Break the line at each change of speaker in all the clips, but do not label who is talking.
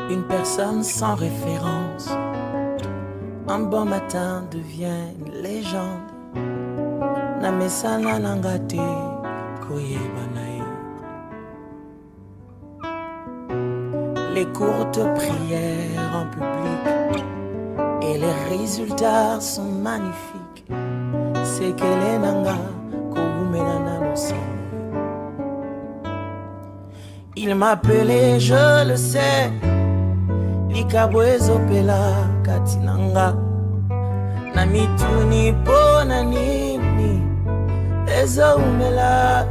Une personne sans référence, un bon matin devient une légende. Namesana nangate koyebanae. Les courtes prières en public et les résultats sont magnifiques. C'est qu'elle est nanga koumenana aussi. Il m'appelait, je le sais. Likabwezo pela katinanga. Namituni pona nini. Ezo umela.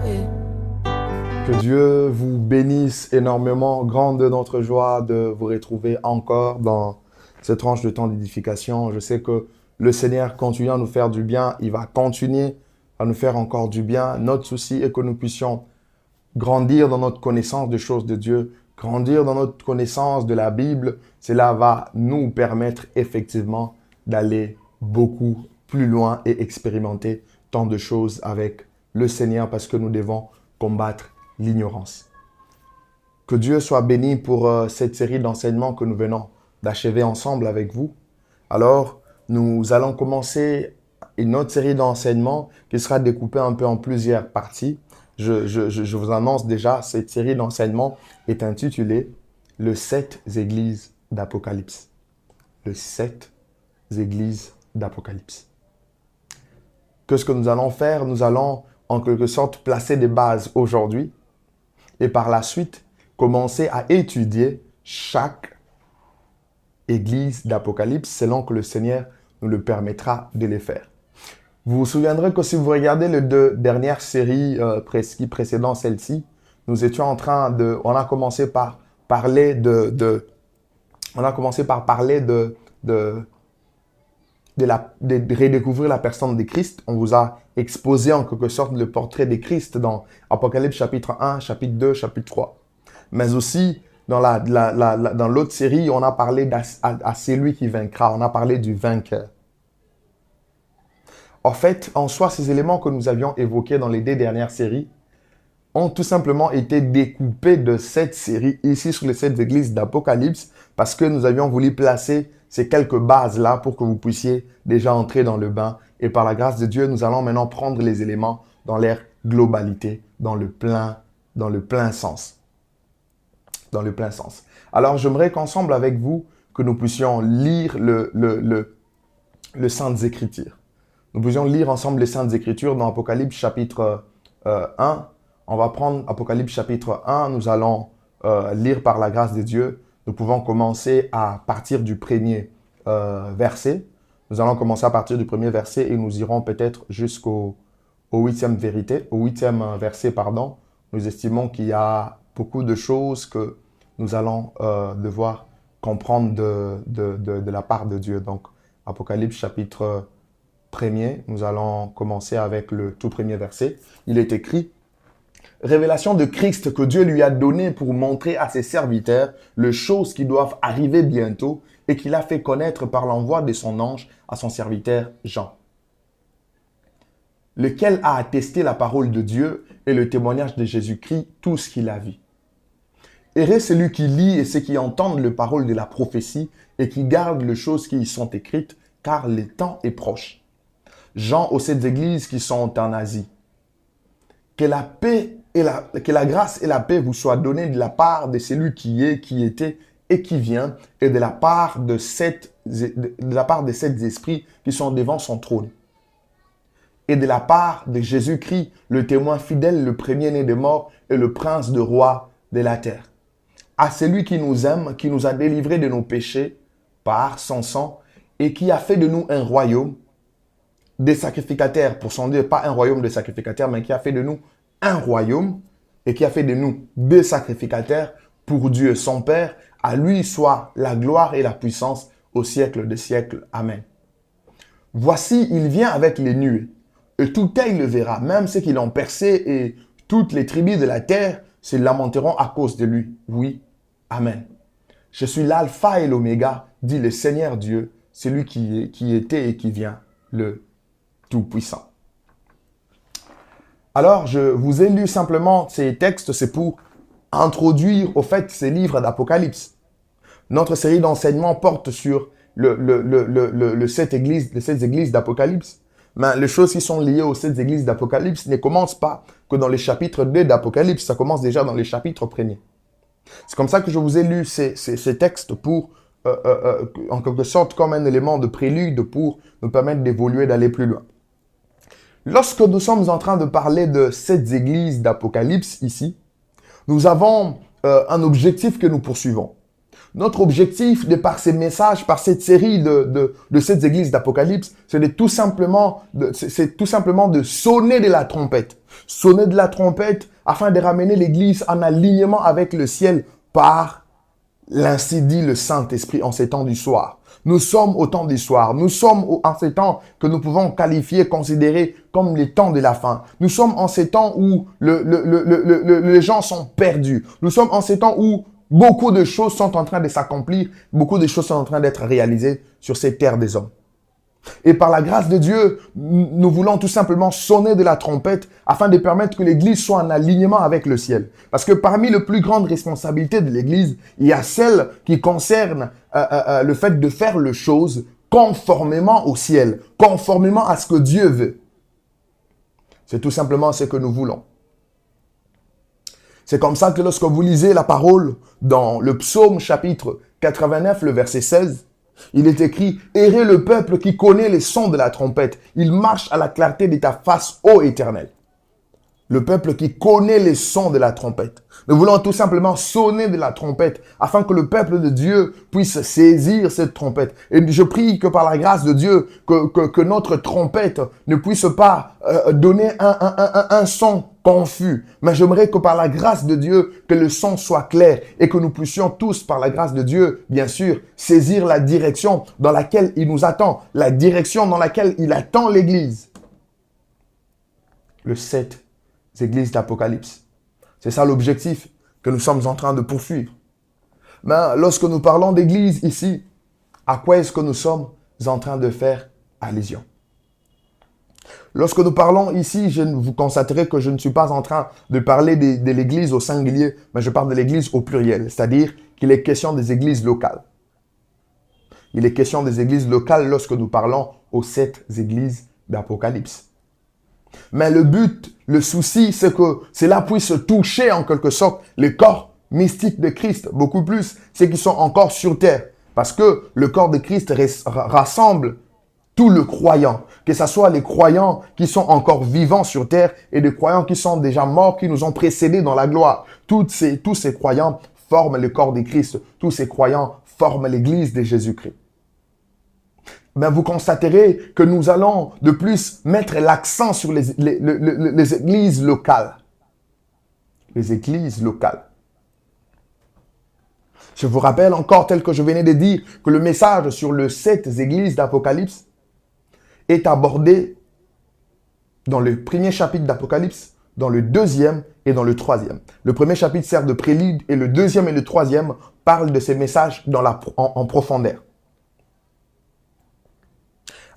Que Dieu vous bénisse énormément. Grande est notre joie de vous retrouver encore dans cette tranche de temps d'édification. Je sais que le Seigneur continue à nous faire du bien. Il va continuer à nous faire encore du bien. Notre souci est que nous puissions grandir dans notre connaissance des choses de Dieu, grandir dans notre connaissance de la Bible. Cela va nous permettre effectivement d'aller beaucoup plus loin et expérimenter tant de choses avec le Seigneur parce que nous devons combattre l'ignorance. Que Dieu soit béni pour cette série d'enseignements que nous venons d'achever ensemble avec vous. Alors, nous allons commencer une autre série d'enseignements qui sera découpée un peu en plusieurs parties. Je vous annonce déjà, cette série d'enseignements est intitulée « Le 7 églises d'Apocalypse ». Le 7 églises d'Apocalypse. Qu'est-ce que nous allons faire? Nous allons en quelque sorte placer des bases aujourd'hui et par la suite commencer à étudier chaque église d'Apocalypse selon que le Seigneur nous le permettra de les faire. Vous vous souviendrez que si vous regardez les deux dernières séries qui précédant celle-ci, nous étions en train de... On a commencé par parler de redécouvrir la personne de Christ. On vous a exposé en quelque sorte le portrait de Christ dans Apocalypse chapitre 1, chapitre 2, chapitre 3. Mais aussi, dans l'autre série, on a parlé à celui qui vaincra. On a parlé du vainqueur. En fait, en soi, ces éléments que nous avions évoqués dans les deux dernières séries ont tout simplement été découpés de cette série ici sur les 7 églises d'Apocalypse parce que nous avions voulu placer ces quelques bases-là pour que vous puissiez déjà entrer dans le bain. Et par la grâce de Dieu, nous allons maintenant prendre les éléments dans leur globalité, dans le plein sens. Dans le plein sens. Alors, j'aimerais qu'ensemble avec vous, que nous puissions lire le Saintes Écritures. Nous pouvions lire ensemble les Saintes Écritures dans Apocalypse chapitre 1. On va prendre Apocalypse chapitre 1. Nous allons lire par la grâce de Dieu. Nous pouvons commencer à partir du premier verset. Nous allons commencer à partir du premier verset et nous irons peut-être jusqu'au huitième verset. Nous estimons qu'il y a beaucoup de choses que nous allons devoir comprendre de la part de Dieu. Donc, Apocalypse chapitre 1er, nous allons commencer avec le tout premier verset. Il est écrit « Révélation de Christ que Dieu lui a donnée pour montrer à ses serviteurs les choses qui doivent arriver bientôt et qu'il a fait connaître par l'envoi de son ange à son serviteur Jean, lequel a attesté la parole de Dieu et le témoignage de Jésus-Christ, tout ce qu'il a vu. Heureux celui qui lit et ceux qui entendent les paroles de la prophétie et qui gardent les choses qui y sont écrites, car le temps est proche. Jean aux 7 églises qui sont en Asie. Que la grâce et la paix vous soient données de la part de celui qui est, qui était et qui vient, et de la part de 7 esprits qui sont devant son trône. Et de la part de Jésus-Christ, le témoin fidèle, le premier-né des morts et le prince de rois de la terre. À celui qui nous aime, qui nous a délivrés de nos péchés par son sang et qui a fait de nous un royaume, des sacrificateurs pour son Dieu, pas un royaume de sacrificateurs, mais qui a fait de nous un royaume et qui a fait de nous des sacrificateurs pour Dieu, son Père. À lui soit la gloire et la puissance au siècle des siècles. Amen. Voici, il vient avec les nuées, et tout œil le verra, même ceux qui l'ont percé, et toutes les tribus de la terre se lamenteront à cause de lui. Oui, Amen. Je suis l'alpha et l'oméga, dit le Seigneur Dieu, celui qui était et qui vient, le Tout-Puissant. Alors, je vous ai lu simplement ces textes, c'est pour introduire au fait ces livres d'Apocalypse. Notre série d'enseignements porte sur les sept églises d'Apocalypse. Mais les choses qui sont liées aux sept églises d'Apocalypse ne commencent pas que dans les chapitres 2 d'Apocalypse, ça commence déjà dans les chapitres premiers. C'est comme ça que je vous ai lu ces textes pour, en quelque sorte, comme un élément de prélude pour nous permettre d'évoluer, d'aller plus loin. Lorsque nous sommes en train de parler de sept églises d'Apocalypse ici, nous avons un objectif que nous poursuivons. Notre objectif, de par ces messages, par cette série de sept églises d'Apocalypse, c'est tout simplement de sonner de la trompette. Sonner de la trompette afin de ramener l'église en alignement avec le ciel par l'ainsi dit le Saint-Esprit en ces temps du soir. Nous sommes au temps du soir. Nous sommes en ces temps que nous pouvons qualifier, considérer comme les temps de la fin. Nous sommes en ces temps où les gens sont perdus. Nous sommes en ces temps où beaucoup de choses sont en train de s'accomplir. Beaucoup de choses sont en train d'être réalisées sur cette terre des hommes. Et par la grâce de Dieu, nous voulons tout simplement sonner de la trompette afin de permettre que l'Église soit en alignement avec le ciel. Parce que parmi les plus grandes responsabilités de l'Église, il y a celle qui concerne le fait de faire les choses conformément au ciel, conformément à ce que Dieu veut. C'est tout simplement ce que nous voulons. C'est comme ça que lorsque vous lisez la parole dans le psaume chapitre 89, le verset 16, il est écrit « Errez le peuple qui connaît les sons de la trompette. Il marche à la clarté de ta face, ô Éternel. » Le peuple qui connaît les sons de la trompette. Nous voulons tout simplement sonner de la trompette afin que le peuple de Dieu puisse saisir cette trompette. Et je prie que par la grâce de Dieu, que notre trompette ne puisse pas donner un son confus. Mais j'aimerais que par la grâce de Dieu, que le son soit clair et que nous puissions tous, par la grâce de Dieu, bien sûr, saisir la direction dans laquelle il nous attend, la direction dans laquelle il attend l'Église. Le 7 églises d'Apocalypse. C'est ça l'objectif que nous sommes en train de poursuivre. Mais lorsque nous parlons d'église ici, à quoi est-ce que nous sommes en train de faire allusion? Lorsque nous parlons ici, vous constaterez que je ne suis pas en train de parler de l'église au singulier, mais je parle de l'église au pluriel, c'est-à-dire qu'il est question des églises locales. Il est question des églises locales lorsque nous parlons aux 7 églises d'Apocalypse. Mais le but, le souci, c'est que cela puisse toucher en quelque sorte les corps mystiques de Christ, beaucoup plus ceux qui sont encore sur terre. Parce que le corps de Christ rassemble tout le croyant, que ce soit les croyants qui sont encore vivants sur terre et des croyants qui sont déjà morts, qui nous ont précédés dans la gloire. Tous ces croyants forment le corps de Christ. Tous ces croyants forment l'église de Jésus-Christ. Ben vous constaterez que nous allons de plus mettre l'accent sur les églises locales. Les églises locales. Je vous rappelle encore, tel que je venais de dire, que le message sur les 7 églises d'Apocalypse est abordé dans le premier chapitre d'Apocalypse, dans le deuxième et dans le troisième. Le premier chapitre sert de prélude et le deuxième et le troisième parlent de ces messages en profondeur.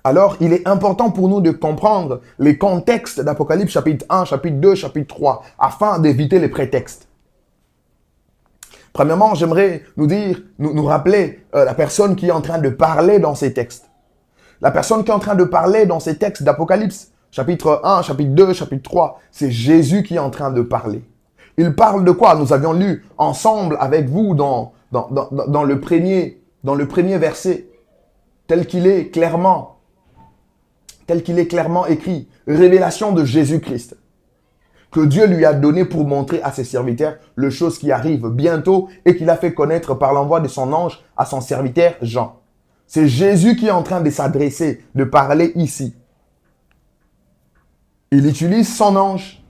Alors, il est important pour nous de comprendre les contextes d'Apocalypse chapitre 1, chapitre 2, chapitre 3, afin d'éviter les prétextes. Premièrement, j'aimerais nous rappeler la personne qui est en train de parler dans ces textes. La personne qui est en train de parler dans ces textes d'Apocalypse, chapitre 1, chapitre 2, chapitre 3, c'est Jésus qui est en train de parler. Il parle de quoi? Nous avions lu ensemble avec vous dans le premier verset, tel qu'il est clairement écrit, révélation de Jésus-Christ, que Dieu lui a donné pour montrer à ses serviteurs les choses qui arrivent bientôt et qu'il a fait connaître par l'envoi de son ange à son serviteur Jean. C'est Jésus qui est en train de s'adresser, de parler ici. Il utilise son ange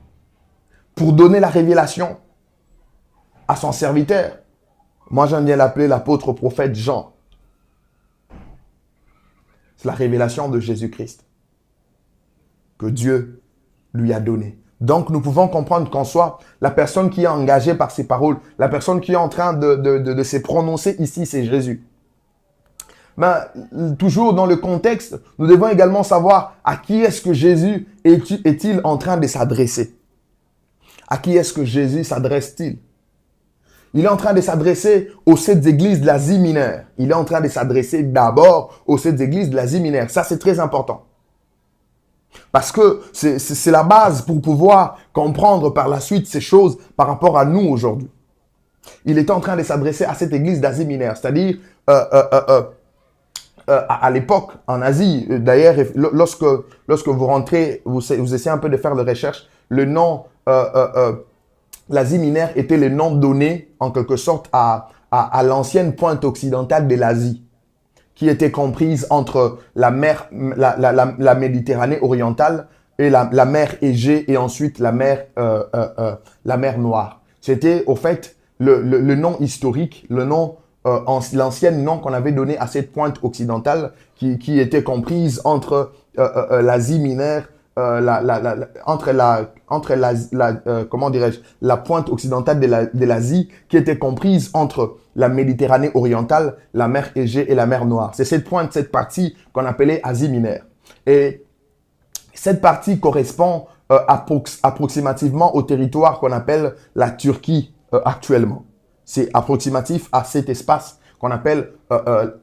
pour donner la révélation à son serviteur. Moi, j'aime bien l'appeler l'apôtre prophète Jean. C'est la révélation de Jésus-Christ que Dieu lui a donné. Donc, nous pouvons comprendre qu'en soi, la personne qui est engagée par ces paroles, la personne qui est en train de se prononcer ici, c'est Jésus. Mais toujours dans le contexte, nous devons également savoir à qui est-ce que Jésus est-il en train de s'adresser. À qui est-ce que Jésus s'adresse-t-il? Il est en train de s'adresser aux 7 églises de l'Asie mineure. Il est en train de s'adresser d'abord aux 7 églises de l'Asie mineure. Ça, c'est très important. Parce que c'est la base pour pouvoir comprendre par la suite ces choses par rapport à nous aujourd'hui. Il est en train de s'adresser à cette église d'Asie mineure, c'est-à-dire à l'époque en Asie. D'ailleurs, lorsque vous rentrez, vous essayez un peu de faire de recherche, le nom l'Asie mineure était le nom donné en quelque sorte à l'ancienne pointe occidentale de l'Asie, qui était comprise entre la Méditerranée orientale et la mer Égée et ensuite la mer Noire. C'était au fait le nom historique, le nom l'ancien nom qu'on avait donné à cette pointe occidentale qui était comprise entre l'Asie mineure, comment dirais-je, la pointe occidentale de l'Asie qui était comprise entre la Méditerranée orientale, la mer Égée et la mer Noire. C'est cette pointe, cette partie qu'on appelait Asie mineure. Et cette partie correspond approximativement au territoire qu'on appelle la Turquie actuellement. C'est approximatif à cet espace qu'on appelle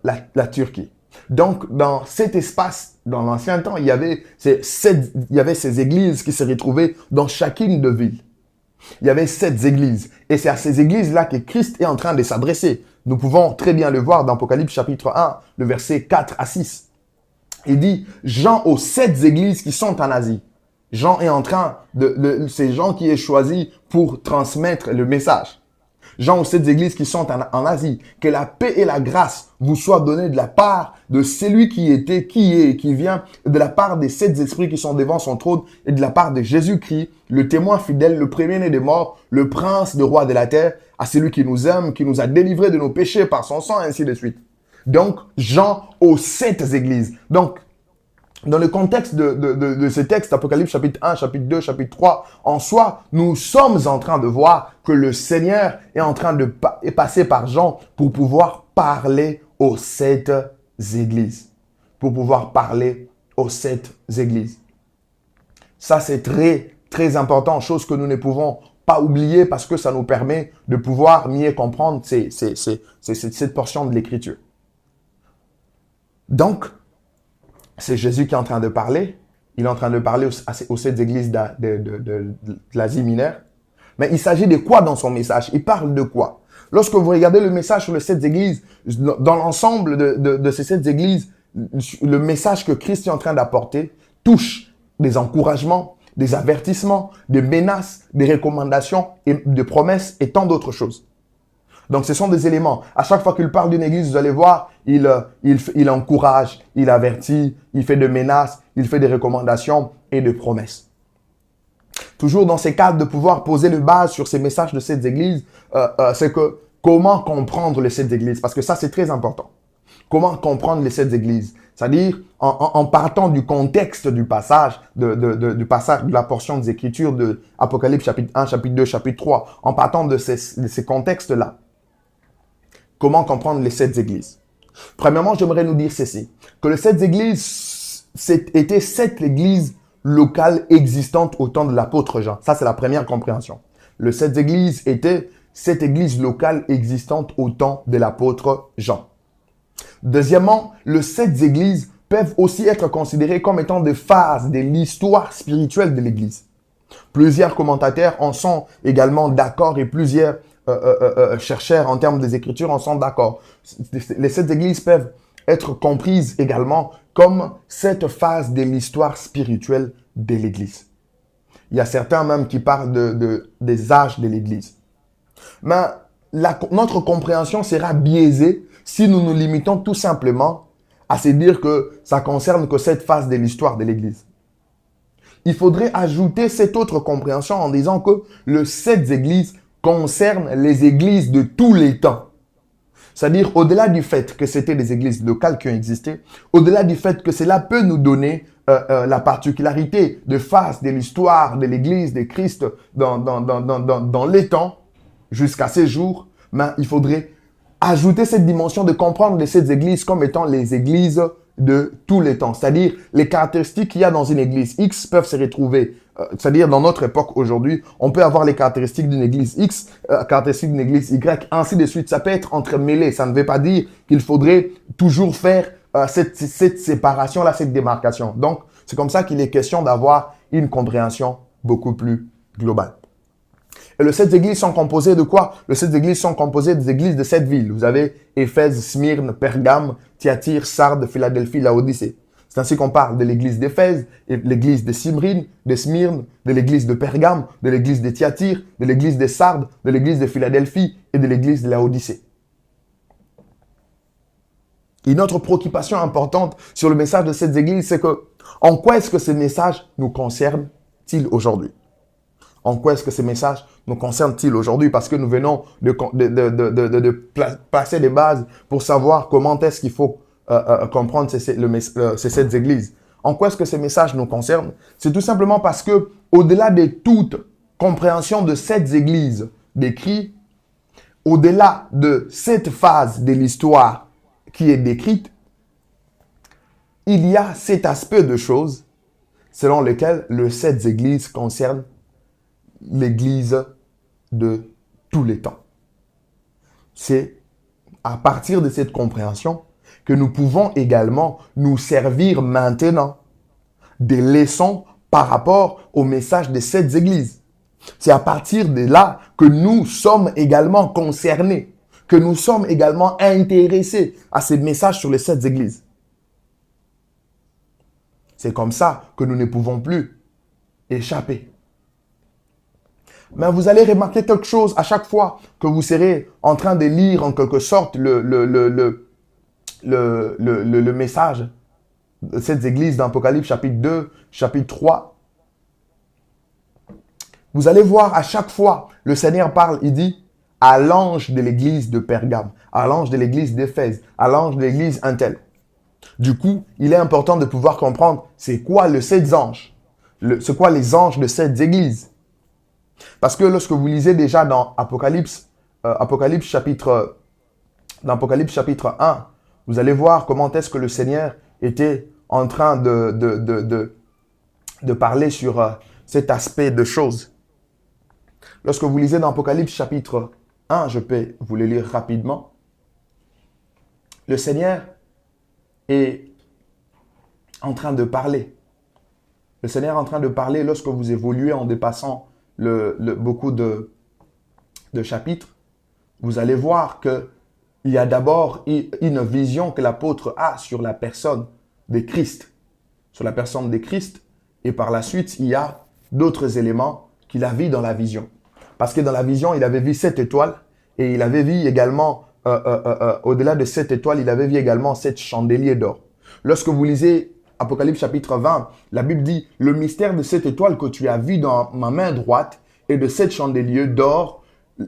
la Turquie. Donc, dans cet espace, dans l'ancien temps, il y avait ces églises qui se retrouvaient dans chacune de villes. Il y avait 7 églises. Et c'est à ces églises-là que Christ est en train de s'adresser. Nous pouvons très bien le voir dans Apocalypse chapitre 1, le verset 4 à 6. Il dit, Jean aux 7 églises qui sont en Asie. Jean est en train c'est Jean qui est choisi pour transmettre le message. Jean aux 7 églises qui sont en Asie, que la paix et la grâce vous soient données de la part de celui qui était, qui est et qui vient, de la part des 7 esprits qui sont devant son trône et de la part de Jésus-Christ, le témoin fidèle, le premier-né des morts, le prince, le roi de la terre, à celui qui nous aime, qui nous a délivrés de nos péchés par son sang, ainsi de suite. Donc, Jean aux 7 églises. Donc, dans le contexte de ces textes, Apocalypse chapitre 1, chapitre 2, chapitre 3, en soi, nous sommes en train de voir que le Seigneur est en train de passer par Jean pour pouvoir parler aux 7 églises. Pour pouvoir parler aux 7 églises. Ça, c'est très, très important, chose que nous ne pouvons pas oublier parce que ça nous permet de pouvoir mieux comprendre cette portion de l'Écriture. Donc, c'est Jésus qui est en train de parler. Il est en train de parler aux 7 églises de l'Asie mineure. Mais il s'agit de quoi dans son message? Il parle de quoi? Lorsque vous regardez le message sur les 7 églises, dans l'ensemble de ces 7 églises, le message que Christ est en train d'apporter touche des encouragements, des avertissements, des menaces, des recommandations, et des promesses et tant d'autres choses. Donc, ce sont des éléments. À chaque fois qu'il parle d'une église, vous allez voir, il encourage, il avertit, il fait des menaces, il fait des recommandations et des promesses. Toujours dans ces cadres de pouvoir poser le base sur ces messages de cette église, c'est que comment comprendre les 7 églises? Parce que ça, c'est très important. Comment comprendre les 7 églises? C'est-à-dire, en partant du contexte du passage, du passage de la portion des Écritures de Apocalypse chapitre 1, chapitre 2, chapitre 3, en partant de ces contextes-là. Comment comprendre les 7 églises? Premièrement, j'aimerais nous dire ceci, que les 7 églises étaient 7 églises locales existantes au temps de l'apôtre Jean. Ça, c'est la première compréhension. Les 7 églises étaient 7 églises locales existantes au temps de l'apôtre Jean. Deuxièmement, les 7 églises peuvent aussi être considérées comme étant des phases de l'histoire spirituelle de l'église. Plusieurs commentateurs en sont également d'accord et plusieurs chercheurs en termes des Écritures en sont d'accord. Les 7 églises peuvent être comprises également comme cette phase de l'histoire spirituelle de l'église. Il y a certains même qui parlent des âges de l'église. Mais notre compréhension sera biaisée si nous nous limitons tout simplement à se dire que ça concerne que cette phase de l'histoire de l'église. Il faudrait ajouter cette autre compréhension en disant que les 7 églises concerne les églises de tous les temps. C'est-à-dire, au-delà du fait que c'était des églises locales qui ont existé, au-delà du fait que cela peut nous donner la particularité de phase de l'histoire de l'église de Christ dans les temps, jusqu'à ces jours, mais il faudrait ajouter cette dimension de comprendre ces églises comme étant les églises de tous les temps. C'est-à-dire, les caractéristiques qu'il y a dans une église X peuvent se retrouver. C'est-à-dire, dans notre époque aujourd'hui, on peut avoir les caractéristiques d'une église X, caractéristiques d'une église Y, ainsi de suite. Ça peut être entremêlé. Ça ne veut pas dire qu'il faudrait toujours faire cette séparation-là, cette démarcation. Donc, c'est comme ça qu'il est question d'avoir une compréhension beaucoup plus globale. Et les 7 églises sont composées de quoi? Les 7 églises sont composées des églises de 7 villes. Vous avez Éphèse, Smyrne, Pergame, Thyatire, Sardes, Philadelphie, Laodicée. C'est ainsi qu'on parle de l'église d'Éphèse, de l'église de Smyrne, de l'église de Pergame, de l'église de Thyatire, de l'église de Sardes, de l'église de Philadelphie et de l'église de Laodicée. Une autre préoccupation importante sur le message de cette église, c'est que en quoi est-ce que ce message nous concerne-t-il aujourd'hui? En quoi est-ce que ce message nous concerne-t-il aujourd'hui? Parce que nous venons de placer des bases pour savoir comment est-ce qu'il faut comprendre ces 7 églises. En quoi est-ce que ce message nous concerne? C'est tout simplement parce que, au-delà de toute compréhension de cette église décrite, au-delà de cette phase de l'histoire qui est décrite, il y a cet aspect de choses selon lequel les 7 églises concernent l'église de tous les temps. C'est à partir de cette compréhension que nous pouvons également nous servir maintenant des leçons par rapport au message de cette église. C'est à partir de là que nous sommes également concernés, que nous sommes également intéressés à ces messages sur les 7 églises. C'est comme ça que nous ne pouvons plus échapper. Mais vous allez remarquer quelque chose à chaque fois que vous serez en train de lire en quelque sorte le message de cette église d'Apocalypse chapitre 2, chapitre 3. Vous allez voir à chaque fois, le Seigneur parle, il dit à l'ange de l'église de Pergame, à l'ange de l'église d'Éphèse, à l'ange de l'église Intel. Du coup, il est important de pouvoir comprendre c'est quoi les 7 anges, c'est quoi les anges de cette église. Parce que lorsque vous lisez déjà dans Apocalypse chapitre 1, vous allez voir comment est-ce que le Seigneur était en train de parler sur cet aspect de choses. Lorsque vous lisez dans Apocalypse chapitre 1, je peux vous le lire rapidement. Le Seigneur est en train de parler. Le Seigneur est en train de parler lorsque vous évoluez en dépassant beaucoup de chapitres. Vous allez voir qu'il y a d'abord une vision que l'apôtre a sur la personne de Christ. Sur la personne de Christ. Et par la suite, il y a d'autres éléments qu'il a vus dans la vision. Parce que dans la vision, il avait vu 7 étoiles. Et il avait vu également, au-delà de 7 étoiles, il avait vu également 7 chandeliers d'or. Lorsque vous lisez Apocalypse chapitre 20, la Bible dit « Le mystère de cette étoile que tu as vu dans ma main droite et de 7 chandeliers d'or,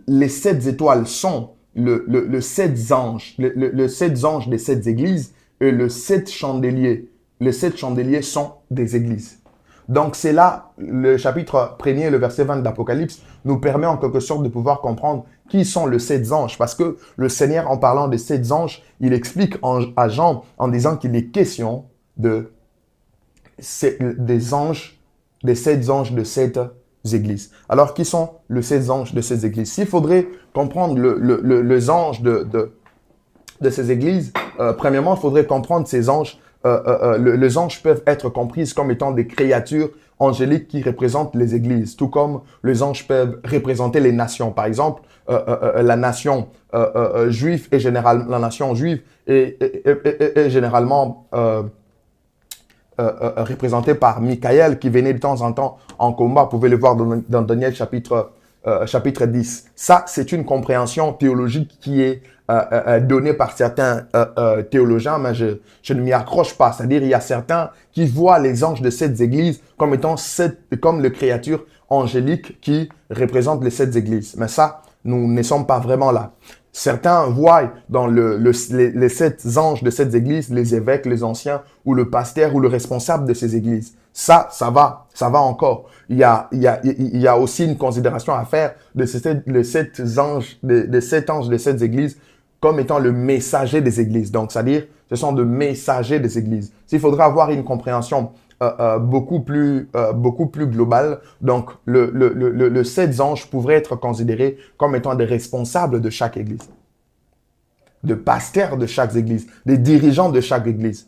les 7 étoiles sont le 7 anges, le 7 anges des 7 églises et le 7 chandeliers. Les 7 chandeliers sont des églises. » Donc c'est là, le chapitre 1er, le verset 20 d'Apocalypse, nous permet en quelque sorte de pouvoir comprendre qui sont les 7 anges. Parce que le Seigneur, en parlant des 7 anges, il explique à Jean en disant qu'il est question des anges, des 7 anges de cette église. Alors, qui sont les 7 anges de ces églises? S'il faudrait comprendre les anges de ces églises, premièrement, il faudrait comprendre ces anges. Les anges peuvent être comprises comme étant des créatures angéliques qui représentent les églises, tout comme les anges peuvent représenter les nations. Par exemple, la nation juive est généralement représentée par Michaël qui venait de temps en temps en combat. Vous pouvez le voir dans Daniel chapitre 10. Ça, c'est une compréhension théologique qui est donnée par certains théologiens, mais je ne m'y accroche pas. C'est-à-dire, il y a certains qui voient les anges de cette église comme étant comme les créatures angéliques qui représentent les 7 églises. Mais ça, nous ne sommes pas vraiment là. Certains voient dans les 7 anges de cette église les évêques, les anciens, ou le pasteur, ou le responsable de ces églises. Ça va encore. Il y a aussi une considération à faire de les 7 anges de cette église. comme étant le messager des églises. Donc, c'est-à-dire, ce sont de messagers des églises. Il faudra avoir une compréhension beaucoup plus globale. Donc, le 7 anges pourraient être considérés comme étant des responsables de chaque église, de pasteurs de chaque église, des dirigeants de chaque église,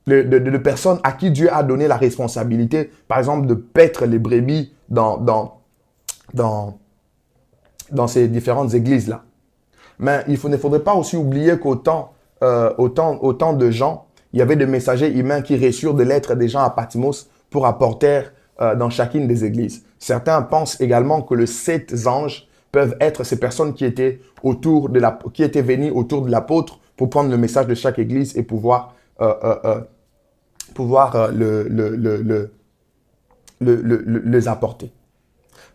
de personnes à qui Dieu a donné la responsabilité, par exemple, de paître les brebis dans ces différentes églises-là. Mais ne faudrait pas aussi oublier qu'autant de gens, il y avait des messagers humains qui reçurent des lettres des gens à Patmos pour apporter dans chacune des églises. Certains pensent également que les 7 anges peuvent être ces personnes qui étaient venues autour de l'apôtre pour prendre le message de chaque église et pouvoir les apporter.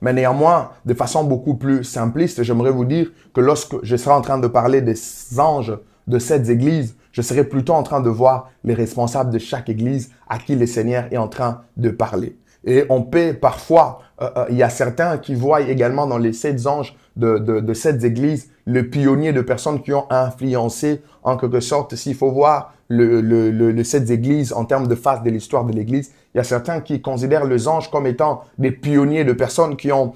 Mais néanmoins, de façon beaucoup plus simpliste, j'aimerais vous dire que lorsque je serai en train de parler des anges de cette église, je serai plutôt en train de voir les responsables de chaque église à qui le Seigneur est en train de parler. Et on peut parfois, il y a certains qui voient également dans les 7 anges de cette église le pionnier de personnes qui ont influencé en quelque sorte, s'il faut voir cette église en termes de phase de l'histoire de l'église, il y a certains qui considèrent les anges comme étant des pionniers de personnes qui ont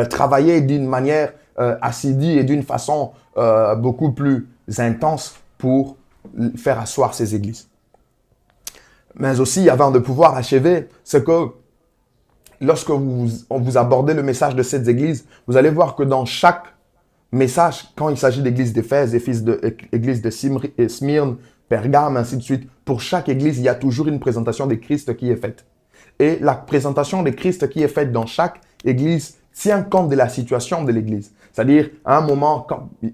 travaillé d'une manière assidue et d'une façon beaucoup plus intense pour faire asseoir ces églises. Mais aussi, avant de pouvoir achever, c'est que lorsque vous abordez le message de cette église, vous allez voir que dans chaque message, quand il s'agit d'église d'Éphèse, église de Smyrne, Pergame, ainsi de suite, pour chaque église, il y a toujours une présentation de Christ qui est faite. Et la présentation de Christ qui est faite dans chaque église tient compte de la situation de l'église. C'est-à-dire, à un moment,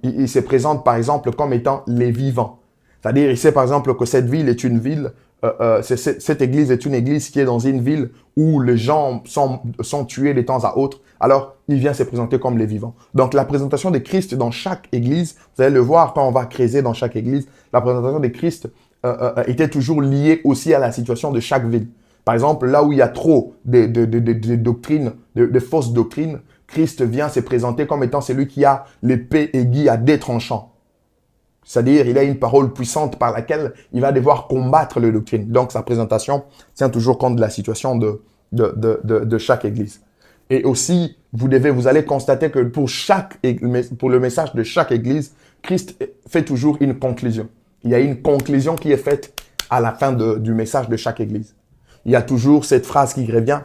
il se présente par exemple comme étant les vivants. C'est-à-dire, il sait par exemple que cette ville est une ville, cette église est une église qui est dans une ville où les gens sont tués de temps à autre. Alors, il vient se présenter comme les vivants. Donc, la présentation de Christ dans chaque église, vous allez le voir quand on va creuser dans chaque église, la présentation de Christ était toujours liée aussi à la situation de chaque ville. Par exemple, là où il y a trop de doctrines, de fausses doctrines, Christ vient se présenter comme étant celui qui a l'épée aiguë à 2 tranchants. C'est-à-dire, il a une parole puissante par laquelle il va devoir combattre les doctrines. Donc, sa présentation tient toujours compte de la situation de chaque église. Et aussi, vous allez constater que pour le message de chaque église, Christ fait toujours une conclusion. Il y a une conclusion qui est faite à la fin du message de chaque église. Il y a toujours cette phrase qui revient,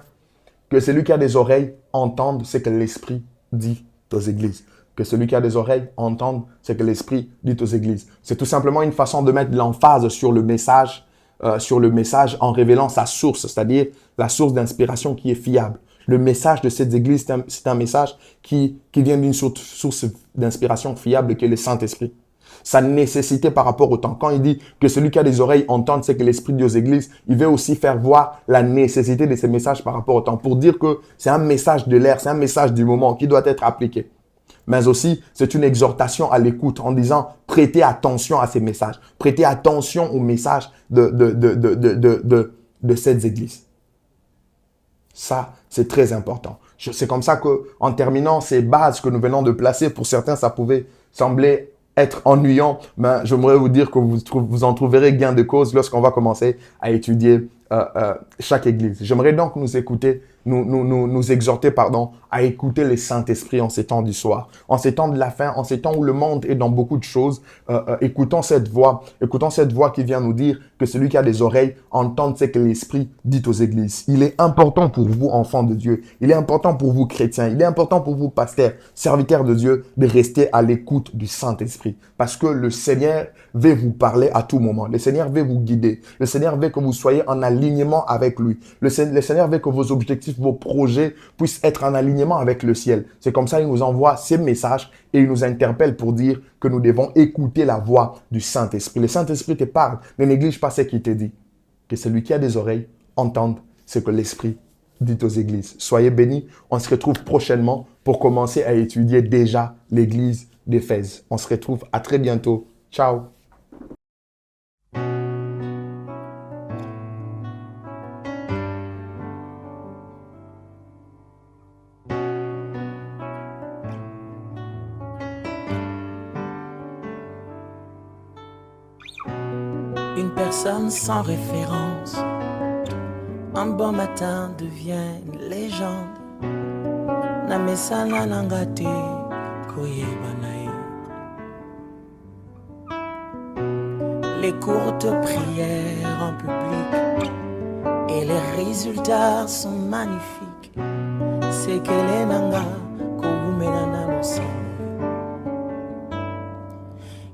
que celui qui a des oreilles entende ce que l'Esprit dit aux églises. Que celui qui a des oreilles entende ce que l'Esprit dit aux églises. C'est tout simplement une façon de mettre l'emphase sur le message en révélant sa source, c'est-à-dire la source d'inspiration qui est fiable. Le message de cette église, c'est un message qui vient d'une source d'inspiration fiable qui est le Saint-Esprit. Sa nécessité par rapport au temps. Quand il dit que celui qui a des oreilles entende ce que l'Esprit dit aux églises, il veut aussi faire voir la nécessité de ces messages par rapport au temps. Pour dire que c'est un message de l'ère, c'est un message du moment qui doit être appliqué. Mais aussi, c'est une exhortation à l'écoute en disant prêtez attention à ces messages. Prêtez attention aux messages de cette église. Ça, c'est très important. C'est comme ça que, en terminant ces bases que nous venons de placer, pour certains, ça pouvait sembler être ennuyant, mais j'aimerais vous dire que vous en trouverez gain de cause lorsqu'on va commencer à étudier chaque église. J'aimerais donc nous exhorter, à écouter le Saint-Esprit en ces temps du soir, en ces temps de la fin, en ces temps où le monde est dans beaucoup de choses. Écoutons cette voix qui vient nous dire que celui qui a des oreilles entende ce que l'Esprit dit aux églises. Il est important pour vous, enfants de Dieu. Il est important pour vous, chrétiens. Il est important pour vous, pasteurs, serviteurs de Dieu, de rester à l'écoute du Saint-Esprit. Parce que le Seigneur veut vous parler à tout moment. Le Seigneur veut vous guider. Le Seigneur veut que vous soyez en alignement avec lui. Le Seigneur veut que vos objectifs, vos projets puissent être en alignement avec le ciel. C'est comme ça qu'il nous envoie ces messages et il nous interpelle pour dire que nous devons écouter la voix du Saint-Esprit. Le Saint-Esprit te parle. Ne néglige pas ce qu'il te dit. Que celui qui a des oreilles entende ce que l'Esprit dit aux églises. Soyez bénis. On se retrouve prochainement pour commencer à étudier déjà l'église d'Éphèse. On se retrouve à très bientôt. Ciao.
une personne sans référence. Un bon matin devient une légende. Namesana nangate koyebanae. Les courtes prières en public et les résultats sont magnifiques. C'est que les nanga kogumelana aussi.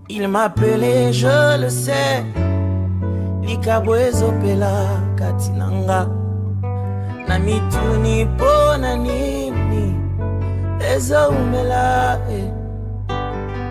Il m'appelait, je le sais, Likabwezo pela katinanga. Namituni pona nini, ezo umela